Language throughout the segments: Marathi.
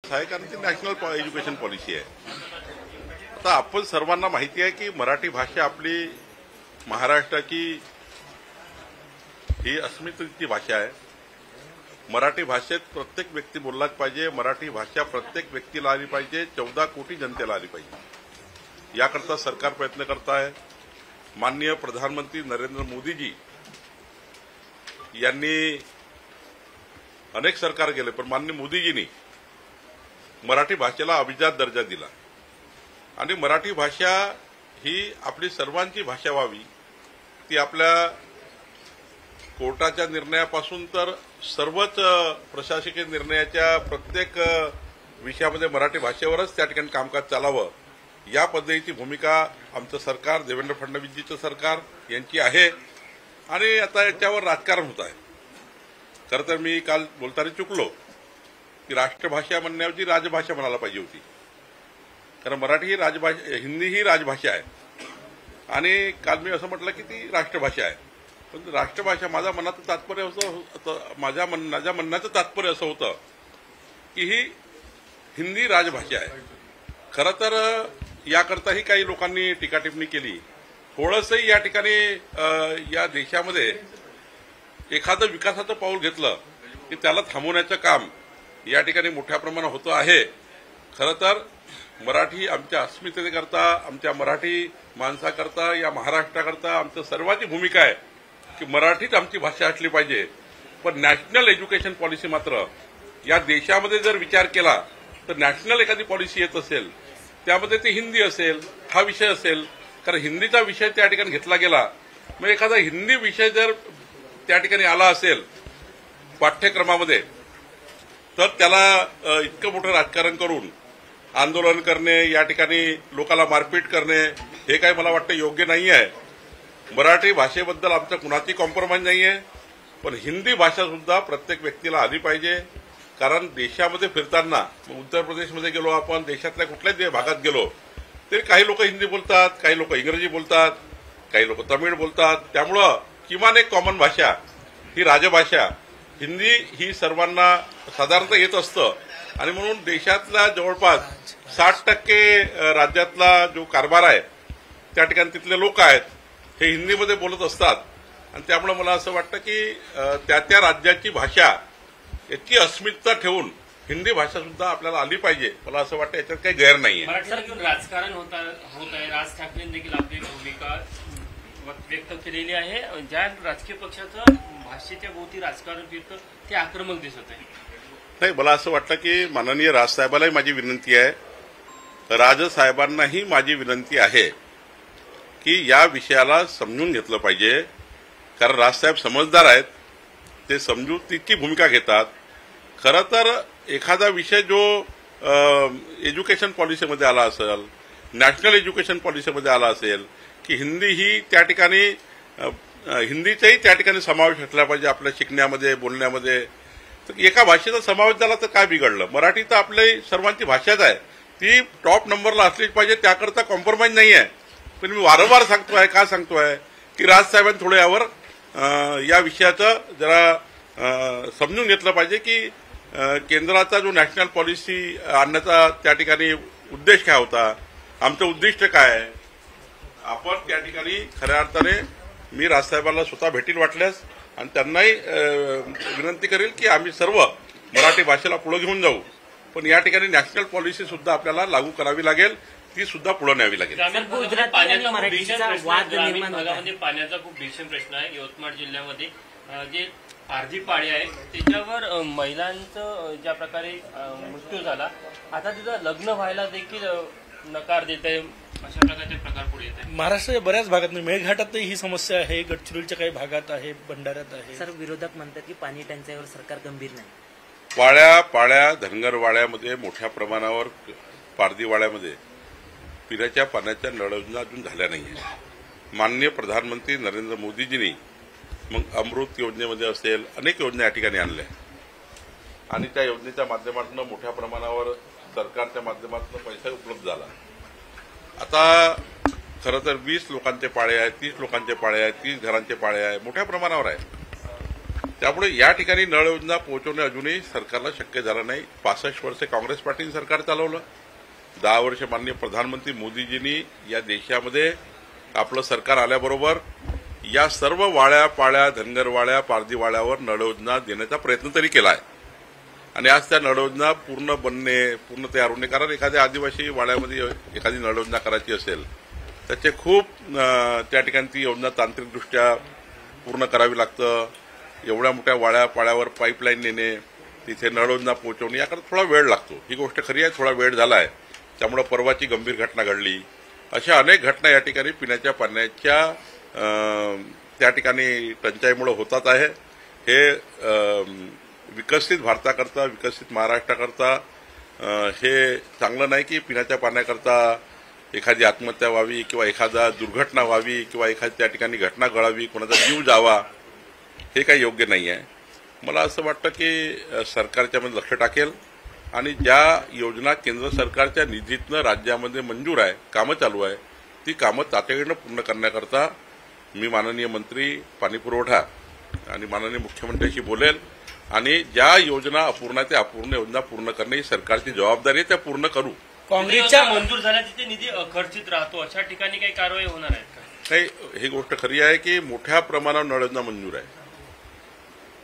अर्थ आहे, कारण ती नॅशनल एज्युकेशन पॉलिसी आहे. आता आपण सर्वांना माहिती आहे की मराठी भाषा आपली महाराष्ट्राची ही अस्मितेची भाषा आहे. मराठी भाषेत प्रत्येक व्यक्ती बोललाच पाहिजे. मराठी भाषा प्रत्येक व्यक्तीला आली पाहिजे. 14 कोटी जनतेला आली पाहिजे. याकरता सरकार प्रयत्न करत आहे. माननीय प्रधानमंत्री नरेंद्र मोदीजी यांनी अनेक सरकार केले, पण माननीय मोदीजींनी मराठी भाषेला अभिजात दर्जा दिला आणि मराठी भाषा ही आपली सर्वांची भाषा व्हावी. ती आपल्या कोर्टाच्या निर्णयापासून तर सर्वच प्रशासकीय निर्णयाच्या प्रत्येक विषयामध्ये मराठी भाषेवरच त्या ठिकाणी कामकाज चालावं, या पद्धतीची भूमिका आमचं सरकार, देवेंद्र फडणवीसजीचं सरकार यांची आहे. आणि आता याच्यावर राजकारण होत आहे. खरं तर मी काल बोलताना चुकलो की राष्ट्रभाषा म्हणण्याऐवजी राजभाषा म्हणायला पाहिजे होती, कारण मराठी ही राजभाषा, हिंदी ही राजभाषा आहे. आणि काल मी असं म्हटलं की ती राष्ट्रभाषा आहे. पण राष्ट्रभाषा माझ्या मनाचं तात्पर्य माझ्या म्हणण्याचं तात्पर्य असं होतं की ही हिंदी राजभाषा आहे. खरं तर याकरताही काही लोकांनी टीकाटिप्पणी केली. थोडंसंही या ठिकाणी या देशामध्ये एखादं विकासाचं पाऊल घेतलं की त्याला थांबवण्याचं काम या ठिकाणी मोठ्या प्रमाणात होतं आहे. खरं तर मराठी आमच्या अस्मितेकरता, आमच्या मराठी माणसाकरता, या महाराष्ट्राकरता आमचं सर्वांची भूमिका आहे की मराठीच आमची भाषा असली पाहिजे. पण नॅशनल एज्युकेशन पॉलिसी मात्र या देशामध्ये जर विचार केला तर नॅशनल एखादी पॉलिसी येत असेल त्यामध्ये ते हिंदी असेल, हा विषय असेल. कारण हिंदीचा विषय त्या ठिकाणी घेतला गेला, मग एखादा हिंदी विषय जर त्या ठिकाणी आला असेल पाठ्यक्रमामध्ये तर त्याला इतकं मोठं राजकारण करून आंदोलन करणे, या ठिकाणी लोकांना मारपीट करणे, हे काही मला वाटतं योग्य नाही आहे. मराठी भाषेबद्दल आमचं कुणाची कॉम्प्रोमाइज नाही आहे, पण हिंदी भाषा सुद्धा प्रत्येक व्यक्तीला आली पाहिजे. कारण देशामध्ये फिरताना उत्तर प्रदेशमध्ये गेलो आपण, देशातल्या कुठल्याच भागात गेलो तरी काही लोक हिंदी बोलतात, काही लोक इंग्रजी बोलतात, काही लोक तमिळ बोलतात. त्यामुळं किमान एक कॉमन भाषा ही राजभाषा हिंदी ही सर्वांना साधारणतः येत असतं. आणि म्हणून देशातला जवळपास 60% राज्यातला जो कारभार आहे त्या ठिकाणी तिथले लोक आहेत हे हिंदीमध्ये बोलत असतात. आणि त्यामुळे मला असं वाटतं की त्या त्या राज्याची भाषा याची अस्मिता ठेवून हिंदी भाषा सुद्धा आपल्याला आली पाहिजे. मला असं वाटतं याच्यात काही गैर नाहीये. मराठीला घेऊन राजकारण होत आहे. राज ठाकरेंनी देखील आपली भूमिका व्यक्त केलेली आहे. ज्या राजकीय पक्षाचं भाषेच्या भोवती राजकारण फिरतं ते आक्रमक दिसत आहे. नाही, मला असं वाटतं की माननीय राजसाहेबांनाही माझी विनंती आहे, राजसाहेबांनाही माझी विनंती आहे की या विषयाला समजून घेतलं पाहिजे. कारण राजसाहेब समजदार आहेत, ते समजुतीची भूमिका घेतात. खरं तर एखादा विषय जो एज्युकेशन पॉलिसीमध्ये आला असेल, नॅशनल एज्युकेशन पॉलिसीमध्ये आला असेल की हिंदी ही त्या ठिकाणी हिंदीचाही त्या ठिकाणी समावेश असला पाहिजे आपल्या शिकण्यामध्ये, बोलण्यामध्ये. तर एका भाषेचा समावेश झाला तर काय बिघडलं? मराठी तर आपली सर्वांची भाषाच आहे, ती टॉप नंबरला असलीच पाहिजे. त्याकरता कॉम्प्रोमाइज नाही आहे. पण मी वारंवार सांगतोय, का सांगतोय की राजसाहेबांनी थोडं यावर या विषयाचं जरा समजून घेतलं पाहिजे की केंद्राचा जो नॅशनल पॉलिसी आणण्याचा त्या ठिकाणी उद्देश काय होता, आमचं उद्दिष्ट काय आहे. आपण त्या ठिकाणी खऱ्या अर्थाने मी राजसाहेबांना स्वतः भेटील वाटल्यास आणि त्यांनाही विनंती करेल की आम्ही सर्व मराठी भाषेला पुढे घेऊन जाऊ. पण या ठिकाणी नॅशनल पॉलिसी सुद्धा आपल्याला लागू करावी लागेल, ती सुद्धा पुढे न्यावी लागेल. पाण्याचा खूप भीषण प्रश्न आहे. यवतमाळ जिल्ह्यामध्ये जे आरजी पाळी आहे त्याच्यावर महिलांचं ज्या प्रकारे मृत्यू झाला, आता तिथं लग्न व्हायला देखील नकार देत आहे, अशा प्रकारचे प्रकार पुढे येत आहे. महाराष्ट्राच्या बऱ्याच भागात, मेळघाटातही ही समस्या आहे, गडचिरोलीच्या काही भागात आहे, भंडाऱ्यात आहे. सर, विरोधक म्हणतात की पाणी टंचाईवर सरकार गंभीर नाही. पाळ्या धनगरवाड्यामध्ये मोठ्या प्रमाणावर, पारदीवाड्यामध्ये पिण्याच्या पाण्याच्या नळयोजना अजून झाल्या नाहीये. माननीय प्रधानमंत्री नरेंद्र मोदीजींनी मग अमृत योजनेमध्ये असेल अनेक योजना या ठिकाणी आणल्या आणि त्या योजनेच्या माध्यमातून मोठ्या प्रमाणावर सरकारच्या माध्यमातून पैसा उपलब्ध झाला. आता खरं तर 20 लोकांचे पाळे आहेत, 30 लोकांचे पाळे आहेत, 30 घरांचे पाळे आहेत, मोठ्या प्रमाणावर आहे. त्यामुळे या ठिकाणी नळ योजना पोहोचवणे अजूनही सरकारला शक्य झालं नाही. 65 वर्षे काँग्रेस पार्टीने सरकार चालवलं. 10 वर्ष माननीय प्रधानमंत्री मोदीजींनी या देशामध्ये आपलं सरकार आल्याबरोबर या सर्व वाड्या पाड्या धनगर वाड्या पारधी वाड्यावर नळ योजना देण्याचा प्रयत्न तरी केला आहे. आणि आज त्या नळ योजना पूर्ण तयार होणे, कारण एखाद्या आदिवासी वाड्यामध्ये एखादी नळ योजना करायची असेल त्याचे खूप त्या ठिकाणी ती योजना तांत्रिकदृष्ट्या पूर्ण करावी लागतं. एवढ्या मोठ्या वाड्या पाड्यावर पाईपलाईन नेणे, तिथे नळ योजना पोहोचवणे याकडे थोडा वेळ लागतो. ही गोष्ट खरी आहे, थोडा वेळ झाला आहे. त्यामुळे परवाची गंभीर घटना घडली. अशा अनेक घटना या ठिकाणी पिण्याच्या पाण्याच्या त्या ठिकाणी टंचाईमुळे होतात आहे. हे विकसित भारताकरता, विकसित महाराष्ट्राकरता हे चांगलं नाही की पिण्याच्या पाण्याकरता एखादी आत्महत्या व्हावी किंवा एखादा दुर्घटना व्हावी किंवा एखादी त्या ठिकाणी घटना घडावी, कोणाचा जीव जावा, हे काही योग्य नाही आहे. मला असं वाटतं की सरकारच्यामध्ये लक्ष टाकेल आणि ज्या योजना केंद्र सरकारच्या निधीतनं राज्यामध्ये मंजूर आहे, कामं चालू आहे, ती कामं तातडीनं पूर्ण करण्याकरता मी माननीय मंत्री पाणीपुरवठा आणि माननीय मुख्यमंत्र्यांशी बोलेल आणि ज्या योजना अपूर्ण आहे त्या अपूर्ण योजना पूर्ण करणे ही सरकारची जबाबदारी आहे, त्या पूर्ण करू. काँग्रेसच्या मंजूर झाल्या तिथे निधी अखर्चित राहतो, अशा ठिकाणी काही कारवाई होणार आहे का? नाही, ही गोष्ट खरी आहे की मोठ्या प्रमाणावर नळ योजना मंजूर आहे.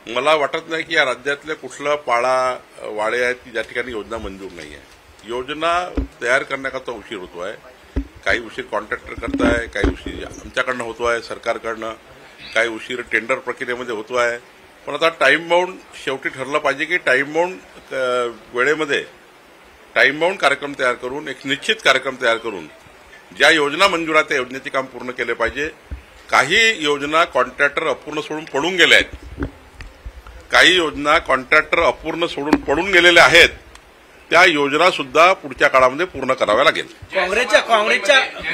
मला वाटत नाही की या राज्यातले कुठलं पाळा वाडे आहेत की ज्या ठिकाणी योजना मंजूर नाही आहे. योजना तयार करण्याकरता उशीर होतो आहे. काही उशीर कॉन्ट्रॅक्टर करताय, काही उशीर आमच्याकडनं होतो आहे, सरकारकडनं काही उशीर टेंडर प्रक्रियेमध्ये होतो आहे. पण आता टाईम बाउंड शेवटी ठरलं पाहिजे की टाईम बाउंड वेळेमध्ये टाईम बाउंड कार्यक्रम तयार करून एक निश्चित कार्यक्रम तयार करून ज्या योजना मंजूर आहेत त्या योजनेचे काम पूर्ण केले पाहिजे. काही योजना कॉन्ट्रॅक्टर अपूर्ण सोडून पडून गेल्या आहेत. काही योजना कॉन्ट्रॅक्टर अपूर्ण सोडून पडून गेलेल्या आहेत. त्या योजना सुद्धा पुढच्या काळामध्ये पूर्ण कराव्या लागेल. काँग्रेसच्या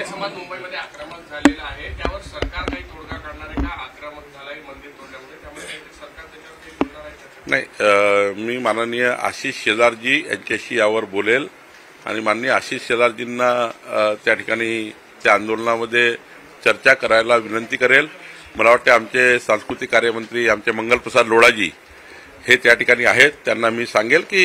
समाज मुंबईमध्ये आक्रमक झालेला आहे, त्यावर सरकार काही तोडगा काढणार आहे का? आक्रमक झालाय मंदिर तोडल्यामुळे, त्यामुळे सरकार त्याच्यावर काही बोलणार आहे का? नाही, मी माननीय आशिष शेलारजी यांच्याशी यावर बोलेल आणि माननीय आशिष शेलारजींना त्या ठिकाणी त्या आंदोलनामध्ये चर्चा करायला विनंती करेल. मला वाटते आमचे सांस्कृतिक कार्यमंत्री आमचे मंगलप्रसाद लोढाजी हे त्या ठिकाणी आहेत. त्यांना मी सांगेल की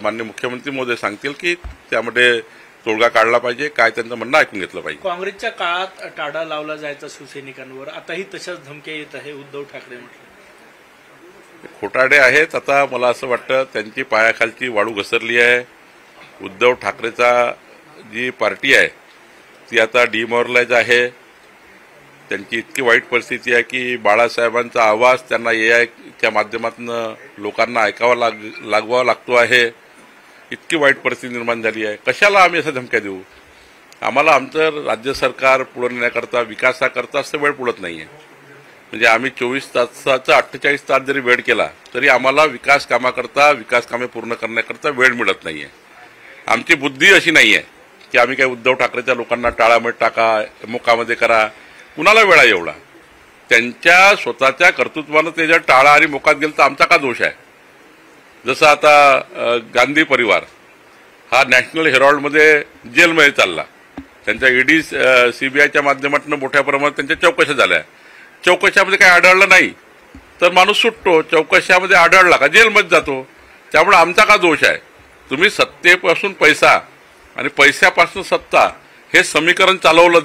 माननीय मुख्यमंत्री महोदय सांगतील की त्यामध्ये तोडगा काढला पाहिजे, काय त्यांचं म्हणणं ऐकून घेतलं पाहिजे. काँग्रेसच्या काळात टाळा लावला जायचा शिवसैनिकांवर, आताही तशाच धमक्या येत आहे. उद्धव ठाकरे म्हटलं खोटाडे आहेत. आता मला असं वाटतं त्यांची पायाखालची वाळू घसरली आहे. उद्धव ठाकरेचा जी पार्टी आहे ती आता डिमॉरलाइज आहे. त्यांची इतकी वाईट परिस्थिती आहे की बाळासाहेबांचा आवाज त्यांना एआयच्या माध्यमातून लोकांना ऐकावा लागवावा लागतो आहे. इतकी वाईट परिस्थिती निर्माण झाली आहे. कशाला आम्ही अशा धमक्या देऊ? आम्हाला आमचं राज्य सरकार पुढे नेण्याकरता, विकासाकरता असं वेळ पुरत नाहीये. म्हणजे आम्ही 24 तासाचा 48 तास जरी वेळ केला तरी आम्हाला विकास कामे पूर्ण करण्याकरता वेळ मिळत नाहीये. आमची बुद्धी अशी नाहीये की आम्ही काही उद्धव ठाकरेच्या लोकांना टाळामेट टाका, मुकामध्ये करा. कुणाला वेळ आहे एवढा? त्यांच्या स्वतःच्या कर्तृत्वानं ते जर टाळा आणि मोकात गेलं तर आमचा का दोष आहे? जसं आता गांधी परिवार हा नॅशनल हेरॉल्डमध्ये जेलमध्ये चालला. त्यांच्या ईडी सीबीआयच्या माध्यमातून मोठ्या प्रमाणात त्यांच्या चौकशा झाल्या. चौकशामध्ये काही आढळलं नाही तर माणूस सुटतो, चौकशामध्ये आढळला का जेलमध्ये जातो. त्यामुळे आमचा का दोष आहे? तुम्ही सत्तेपासून पैसा आणि पैशापासून सत्ता हे समीकरण चालवलं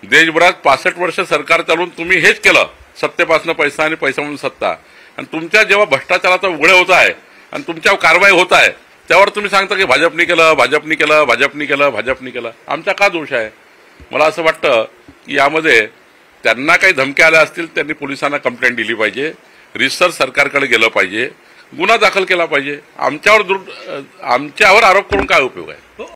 देशभरात 65 वर्ष सरकार चालवून तुम्ही हेच केलं, सत्तेपासून पैसा आणि पैशापासून सत्ता. आणि तुमच्या जेव्हा भ्रष्टाचाराचा उघड होत आहे आणि तुमच्यावर कारवाई होत आहे त्यावर तुम्ही सांगता की भाजपनी केलं. आमचा का दोष आहे? मला असं वाटतं की यामध्ये त्यांना काही धमक्या आल्या असतील, त्यांनी पोलिसांना कंप्लेंट दिली पाहिजे, रिसर्च सरकारकडे गेलं पाहिजे, गुन्हा दाखल केला पाहिजे. आमच्यावर आरोप करून काय उपयोग आहे?